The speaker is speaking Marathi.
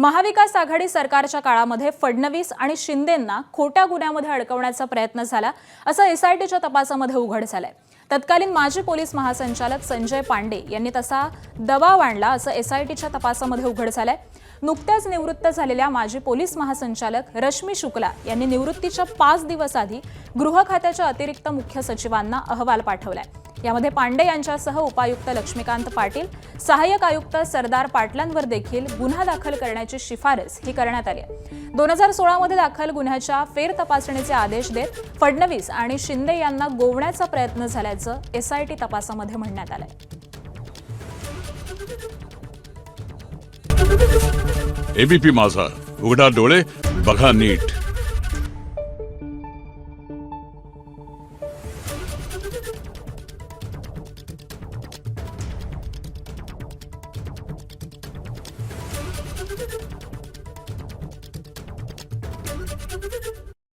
महाविकास आघाडी सरकारच्या काळामध्ये फडणवीस आणि शिंदेंना खोट्या गुन्ह्यामध्ये अडकवण्याचा प्रयत्न झाला असं एसआयटीच्या तपासामध्ये उघड झालंय। तत्कालीन माजी पोलीस महासंचालक संजय पांडे यांनी तसा दबाव आणला असं एसआयटीच्या तपासामध्ये उघड झालंय। नुकत्याच निवृत्त झालेल्या माजी पोलीस महासंचालक रश्मी शुक्ला यांनी निवृत्तीच्या 5 दिवस आधी गृह खात्याच्या अतिरिक्त मुख्य सचिवांना अहवाल पाठवलाय। यामध्ये पांडे यांच्यासह उपायुक्त लक्ष्मीकांत पाटील, सहाय्यक आयुक्त सरदार पाटलांवर देखील गुन्हा दाखल करण्याची शिफारस ही करण्यात आली आहे। 2016 मध्ये दाखल गुन्ह्याच्या फेर तपासणीचे आदेश देत फडणवीस आणि शिंदे यांना गोवण्याचा प्रयत्न झाल्याचं एसआयटी तपासामध्ये म्हणण्यात आलंय। एबीपी माझा, उघडा डोळे बघा नीट।